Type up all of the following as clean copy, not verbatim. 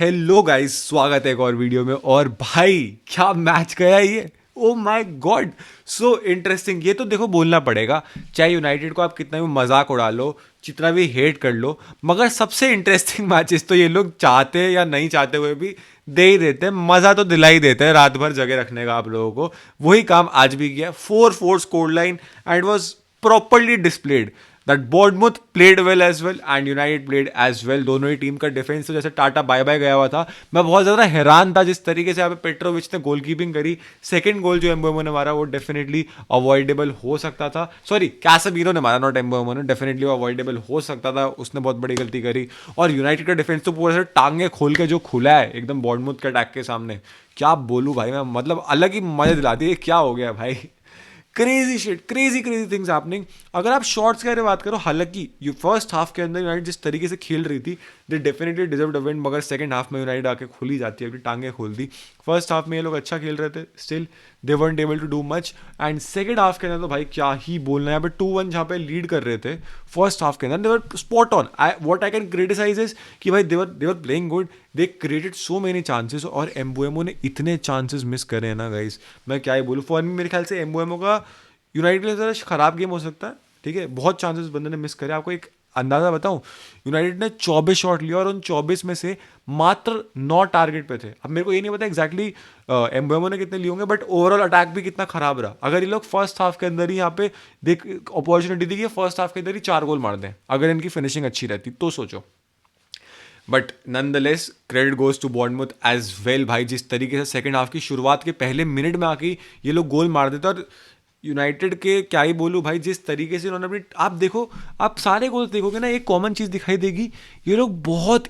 Hello guys, स्वागत है एक और वीडियो में। और भाई क्या मैच गया ये, oh my God, so interesting. ये तो देखो बोलना पड़ेगा, चाहे यूनाइटेड को आप कितना भी मजाक उड़ा लो, जितना भी हेट कर लो, मगर सबसे इंटरेस्टिंग मैचेस तो ये लोग चाहते या नहीं चाहते हुए भी दे ही देते हैं। मजा तो दिला ही देते हैं रात भर जगह रखने का आप लोगों को। वही काम आज भी किया, 4-4 scoreline and was properly displayed that Bournemouth played well as well and United played as well. दोनों ही टीम का डिफेंस तो जैसे टाटा बाय बाय गया हुआ था। मैं बहुत ज़्यादा हैरान था जिस तरीके से यहाँ पे पेट्रोविच ने गोलकीपिंग करी। सेकंड गोल जो एम्बोमो ने मारा वो डेफिनेटली अवॉइडेबल हो सकता था। सॉरी, कैसेमीरो ने मारा, नॉट एम्बोमो ने। डेफिनेटली वो अवॉइडेबल हो सकता था, उसने बहुत बड़ी गलती करी। और यूनाइटेड का डिफेंस तो पूरे से टांगे खोल के जो खुला है एकदम बोर्डमुथ के अटैक के सामने, क्या बोलूँ भाई मैं, मतलब अलग ही मजा दिलाती है। क्या हो गया भाई, crazy shit, crazy crazy things happening. अगर आप शॉर्ट्स के बारे में बात करो, हालांकि यू फर्स्ट हाफ के अंदर यूनाइटेड जिस तरीके से खेल रही थी, they definitely deserve a win. मगर सेकंड हाफ में यूनाइटेड आके खुली जाती है, अपनी टांगे खोल दी। फर्स्ट हाफ में ये लोग अच्छा खेल रहे थे, still they weren't able to do much. And second half के अंदर तो भाई क्या ही बोलना है, यहाँ पे 2-1 जहाँ पे लीड कर रहे थे फर्स्ट हाफ के अंदर, they were spot on. What I can criticise is कि भाई they were playing good, they created so many chances. और एम्बुएमो ने इतने चांसेस मिस करे हैं ना गाइस, मैं क्या ही बोलूँ। फॉर मी मेरे ख्याल से एम्बुएमो का यूनाइटेड के लिए ज़रा खराब गेम हो सकता है, ठीक है। बहुत चांसेस बंदे ने मिस करे। आपको एक अंदाज़ा बताऊं, यूनाइटेड ने 24 शॉट लिया और उन 24 में से मात्र 9 टारगेट पे थे। अब मेरे को ये नहीं पता एग्जैक्टली एम्बेमो ने कितने लिए होंगे, बट ओवरऑल अटैक भी कितना खराब रहा। अगर ये लोग फर्स्ट हाफ के अंदर ही यहाँ पे देख अपॉर्चुनिटी थी कि फर्स्ट हाफ के अंदर ही 4 गोल मार दें, अगर इनकी फिनिशिंग अच्छी रहती तो सोचो। But nonetheless credit goes to Bournemouth as well. भाई जिस तरीके से सेकंड हाफ की शुरुआत के पहले मिनट में आके ये लोग गोल मार देते, और यूनाइटेड के क्या ही बोलूँ भाई, जिस तरीके से उन्होंने अपनी, आप देखो, आप सारे गोल्स देखोगे ना, एक कॉमन चीज़ दिखाई देगी, ये लोग बहुत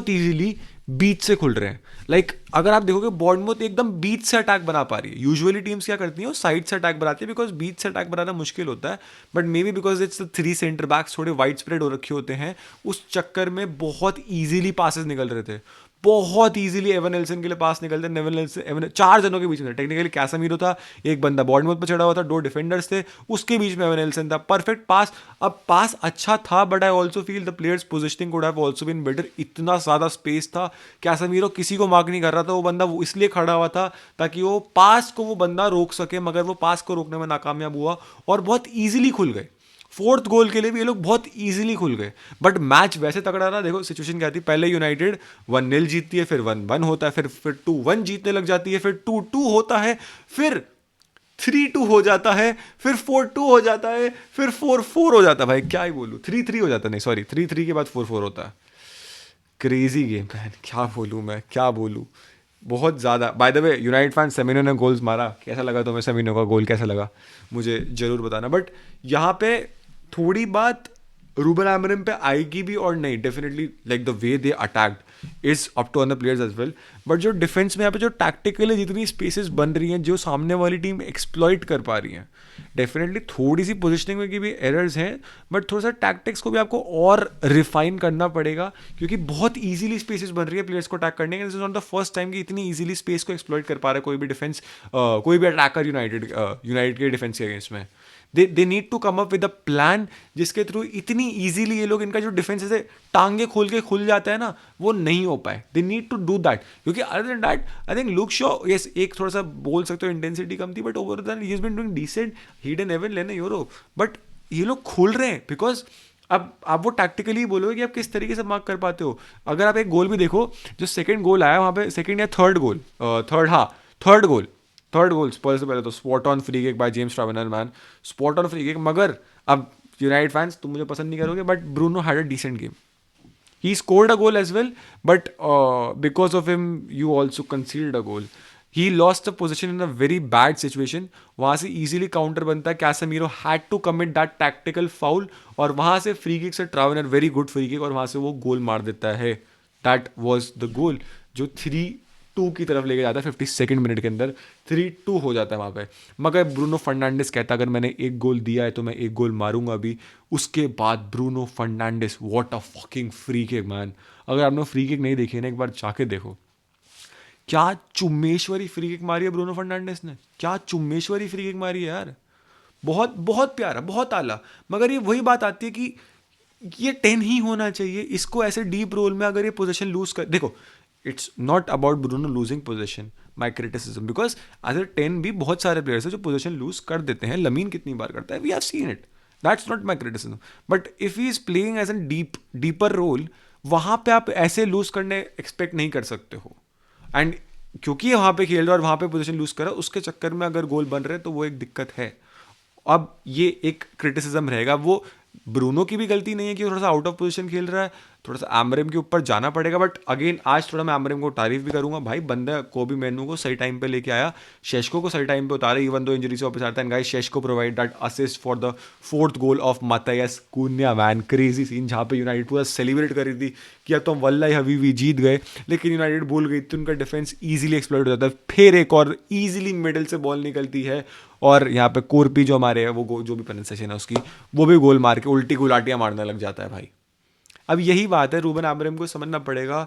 इजीली बीच से खुल रहे हैं। लाइक अगर आप देखोगे बॉर्नमouth एकदम बीच से अटैक बना पा रही है। यूजुअली टीम्स क्या करती हैं, वो साइड से अटैक बनाती है, बिकॉज बीच से अटैक बनाना मुश्किल होता है। But maybe because it's 3 centre backs थोड़े वाइड स्प्रेड हो रखे होते हैं, उस चक्कर में बहुत ईजिली पासेस निकल रहे थे। बहुत इजीली एवन एल्सन के लिए पास निकलते हैं। एवन 4 जनों के बीच में, टेक्निकली कैसेमीरो था, एक बंदा बॉर्नमouth पर चढ़ा हुआ था, 2 डिफेंडर्स थे, उसके बीच में एवन एल्सन था। Perfect pass. अब पास अच्छा था, but I also feel the players positioning could have also been better. इतना ज़्यादा स्पेस था, कैसेमीरो किसी को मार्क नहीं कर रहा था। वो बंदा वो इसलिए खड़ा हुआ था ताकि वो पास को वो बंदा रोक सके, मगर वो पास को रोकने में नाकामयाब हुआ और बहुत ईजिली खुल गए। फोर्थ गोल के लिए भी ये लोग बहुत इजीली खुल गए। बट मैच वैसे तगड़ा रहा। देखो सिचुएशन क्या थी, पहले यूनाइटेड 1-0 जीतती है, फिर 1-1 होता है, फिर 2-1 जीतने लग जाती है, फिर 2-2 होता है, फिर 3-2 हो जाता है, फिर 4-2 हो जाता है, फिर 4-4 हो जाता है। भाई क्या ही बोलूँ, 3-3 हो जाता है, नहीं सॉरी 3-3 के बाद 4-4 होता है। क्रेजी गेम मैन, क्या बोलूँ मैं, क्या बोलूँ। बहुत ज़्यादा। By the way United fan, Semenyo ने गोल्स मारा, कैसा लगा तुम्हें? सेमिनो का गोल कैसा लगा मुझे ज़रूर बताना। बट यहाँ पे थोड़ी बात रूबन एमोरिम पे आएगी भी और नहीं, definitely like the way they attacked is up to other players as well. But जो डिफेंस में यहाँ पे जो टैक्टिकली जितनी स्पेसेस बन रही हैं, जो सामने वाली टीम एक्सप्लॉइट कर पा रही हैं, डेफिनेटली थोड़ी सी पोजिशनिंग में की भी एरर्स हैं। बट थोड़ा सा टैक्टिक्स को भी आपको और रिफाइन करना पड़ेगा, क्योंकि बहुत ईजिली स्पेसेस बन रही है प्लेयर्स को अटैक करने के। This is not the first time कि इतनी ईजिली स्पेस को एक्सप्लॉइट कर पा रहा है कोई भी डिफेंस, कोई भी अटैकर यूनाइटेड के डिफेंस के अगेंस्ट में। They need to come up with a plan जिसके थ्रू इतनी इजीली ये लोग, इनका जो डिफेंस है टांगे खोल के खुल जाता है ना, वो नहीं हो पाए। They need to do that, क्योंकि other than that I think Luke Shaw, yes एक थोड़ा सा बोल सकते हो इंटेंसिटी कम थी, but over than he has been doing decent. He didn't even Leny Yoro, but ये लोग खोल रहे हैं बिकॉज अब आप वो टैक्टिकली बोलोगे कि आप किस तरीके से मार्क कर पाते हो। अगर आप एक गोल भी देखो, जो सेकंड गोल आया वहाँ पे, सेकंड या थर्ड गोल, थर्ड गोल स्पर्स से पहले तो spot on free kick by James Tavernier man, spot on free kick. मगर अब यूनाइटेड फैंस तुम मुझे पसंद नहीं करोगे, but Bruno had a decent game. He scored a goal as well, but because of him, you also conceded a goal. He lost the position in a very bad situation. वहाँ से easily counter बनता है, Casemiro had to commit that tactical foul, और वहाँ से free kick से ट्रैवेनर very good free kick, और वहाँ से वो गोल मार देता है। That was the goal जो 3-2 की तरफ लेके जाता है 52nd मिनट के अंदर। 3-2 हो जाता है वहाँ पे। मगर ब्रूनो फर्नांडिस कहता है अगर मैंने एक गोल दिया है तो मैं एक गोल मारूंगा अभी। उसके बाद Bruno Fernandes, what a fucking free kick man. अगर आपने फ्री किक नहीं देखी है ना, एक बार जाके देखो। क्या चुम्मेश्वरी फ्री किक मारी है ब्रूनो फर्नांडिस ने, क्या चुम्मेश्वरी फ्री किक मारी है यार। बहुत बहुत प्यारा, बहुत आला। मगर ये वही बात आती है कि ये 10 ही होना चाहिए। इसको ऐसे डीप रोल में अगर ये पोजीशन लूज कर, देखो it's not about Bruno losing position, my criticism, because अगर 10 भी बहुत सारे प्लेयर्स हैं जो पोजीशन लूज कर देते हैं। लमीन कितनी बार करता है, we have seen it, that's not my criticism. But if he is playing as an deeper role, वहां पे आप ऐसे लूज करने एक्सपेक्ट नहीं कर सकते हो। एंड क्योंकि ये वहां पे खेल रहा है और वहां पे पोजीशन लूज कर रहा है, उसके चक्कर में अगर गोल बन रहे हैं तो वो एक दिक्कत है। अब ये एक क्रिटिसिज्म रहेगा, वो ब्रूनो की भी गलती नहीं है कि थोड़ा सा आउट ऑफ पोजीशन खेल रहा है, थोड़ा सा एमरेम के ऊपर जाना पड़ेगा। बट अगेन आज थोड़ा मैं एमरेम को तारीफ भी करूंगा, भाई बंदा कोबी मेनू को सही टाइम पे लेके आया, शेशको को सही टाइम पे उतारा, इवन दो इंजरी से वापस आता है। Guys Sesko provide that assist for the 4th goal of Matheus Cunha, man crazy scene जहाँ पे यूनाइटेड पूरा सेलिब्रेट कर रही थी कि अब तो हम वल्लाही हबीबी जीत गए, लेकिन यूनाइटेड भूल गई थी, उनका डिफेंस ईजिली एक्सप्लॉइट हो जाता है। फिर एक और ईजिली मिडिल से बॉल निकलती है और यहाँ पे कोरपी जो हमारे है वो जो भी प्रोनाउंसिएशन है उसकी, वो भी गोल मार के उल्टी गुलाटियाँ मारने लग जाता है भाई। अब यही बात है, रूबन आमोरिम को समझना पड़ेगा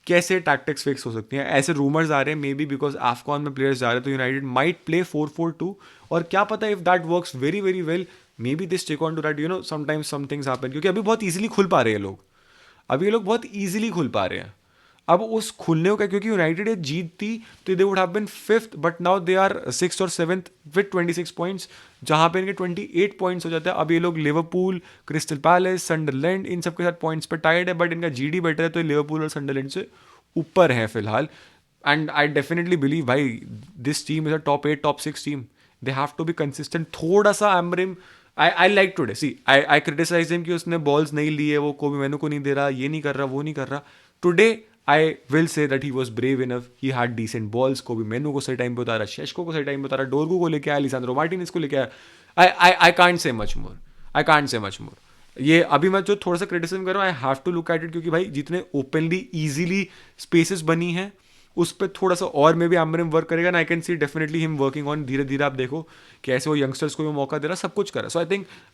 कैसे टैक्टिक्स फिक्स हो सकती हैं। ऐसे रूमर्स आ रहे हैं मे बी बिकॉज AFCON में प्लेयर्स जा रहे हैं तो यूनाइटेड माइट प्ले 4-4-2, और क्या पता if that works very very well, maybe this take on to that, you know sometimes some things happen, क्योंकि अभी बहुत ईजिली खुल पा रहे हैं लोग, अभी ये लोग बहुत ईजिली खुल पा रहे हैं। अब उस खुलने को क्या, क्योंकि यूनाइटेड ये जीतती तो they would have been 5th, but now they are 6th और 7th विद 26 पॉइंट्स, जहां पे इनके 28 पॉइंट्स हो जाते हैं। अब ये लोग लिवरपूल, क्रिस्टल पैलेस, संडरलैंड इन सबके साथ पॉइंट्स पे टाइड है, बट इनका जीडी बेटर है तो ये लिवरपूल और संडरलैंड से ऊपर है फिलहाल। एंड आई डेफिनेटली बिलीव भाई this team is a top 8 top 6 team, they have to be consistent. थोड़ा सा Amorim I like today, see I criticize him कि उसने बॉल्स नहीं लिए, वो कोबी मेनू को नहीं दे रहा, ये नहीं कर रहा, वो नहीं कर रहा। Today I will say that he was brave enough, he had decent balls, Kobbie Mainoo को सही टाइम पे उतारा, शेशको को सही टाइम पे उतारा, डोरगू को लेके आया, लिसांड्रो मार्टिनेज को लेके आया। I can't say much more, I can't say much more. ये अभी मैं जो थोड़ा सा क्रिटिसिज्म कर रहा हूँ, I have to look at it, क्योंकि भाई जितने ओपनली ईजिली स्पेसेस बनी हैं उस पर थोड़ा सा और मे भी आमरिम वर्क करेगा ना। I can see definitely him working on, धीरे धीरे आप देखो कैसे वो यंगस्टर्स को भी मौका दे रहा, सब कुछ कर रहा है। सो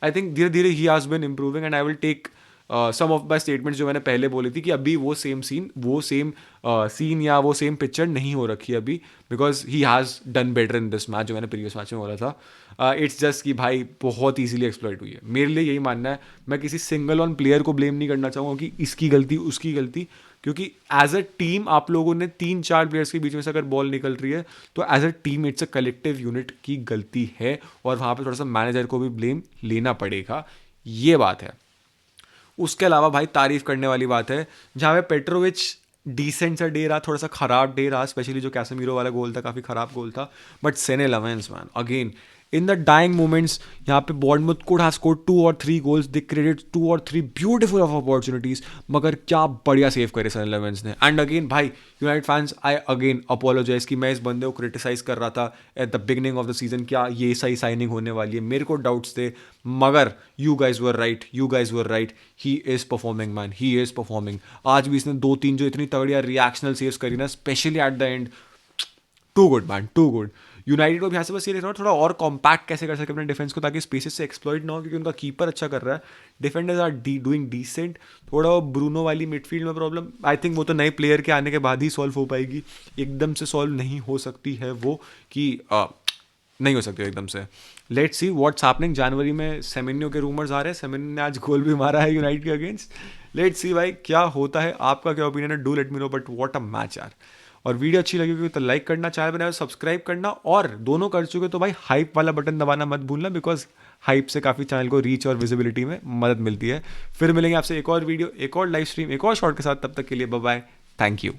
आई थिंक धीरे धीरे he has been improving, and I will take some of my statements जो मैंने पहले बोली थी कि अभी वो सेम सीन या वो सेम पिक्चर नहीं हो रखी अभी, because he has done better in this match, जो मैंने प्रीवियस मैच में बोला था। इट्स जस्ट कि भाई बहुत ईजिली एक्सप्लॉइट हुई है, मेरे लिए यही मानना है। मैं किसी सिंगल ऑन प्लेयर को ब्लेम नहीं करना चाहूँगा कि इसकी गलती उसकी गलती, क्योंकि एज अ टीम आप लोगों ने 3-4 प्लेयर्स के बीच में से अगर बॉल निकल रही है तो as a team it's a collective unit की गलती है, और वहाँ पे थोड़ा सा मैनेजर को भी ब्लेम लेना पड़ेगा, ये बात है। उसके अलावा भाई तारीफ करने वाली बात है, जहाँ पे पेट्रोविच डिसेंट सा डे रहा, थोड़ा सा खराब डे रहा, स्पेशली जो कैसेमीरो वाला गोल था काफ़ी खराब गोल था, but Senne Lammens man again in the dying moments, यहाँ पे Bournemouth could have scored 2 or 3 goals, they created 2 or 3 beautiful of opportunities, मगर क्या बढ़िया सेव करे सेने लवेंस ने। एंड अगेन भाई United fans, I again apologise कि मैं इस बंदे को क्रिटिसाइज कर रहा था at the beginning of the season, क्या ये सही साइनिंग होने वाली है, मेरे को डाउट्स थे, मगर you guys were right, you guys were right, he is performing man, he is performing. आज भी इसने 2-3 जो इतनी तगड़िया रिएक्शनल सेव्स करी ना, specially at the end, too good man, too good. United को यहाँ से बस ये देखना थोड़ा और कॉम्पैक्ट कैसे कर सके अपने डिफेंस को, ताकि स्पेसेस से एक्सप्लॉइट ना हो, क्योंकि उनका कीपर अच्छा कर रहा है, डिफेंडर्स आर डूइंग डिसेंट। थोड़ा ब्रूनो वाली मिडफील्ड में प्रॉब्लम, आई थिंक वो तो नए प्लेयर के आने के बाद ही सॉल्व हो पाएगी, एकदम से सॉल्व नहीं हो सकती है वो, कि नहीं हो सकती एकदम से। Let's see what's happening. जनवरी में सेमेन्यो के रूमर्स आ रहे हैं, सेमेन्यो ने आज गोल भी मारा है यूनाइटेड के अगेंस्ट। लेट्स सी भाई क्या होता है, आपका क्या ओपिनियन है, do let me know. But what a match यार। और वीडियो अच्छी लगी तो लाइक करना, चैनल बनाए सब्सक्राइब करना, और दोनों कर चुके तो भाई हाइप वाला बटन दबाना मत भूलना, बिकॉज हाइप से काफ़ी चैनल को रीच और विजिबिलिटी में मदद मिलती है। फिर मिलेंगे आपसे एक और वीडियो, एक और लाइव स्ट्रीम, एक और शॉर्ट के साथ, तब तक के लिए बाय बाय, थैंक यू।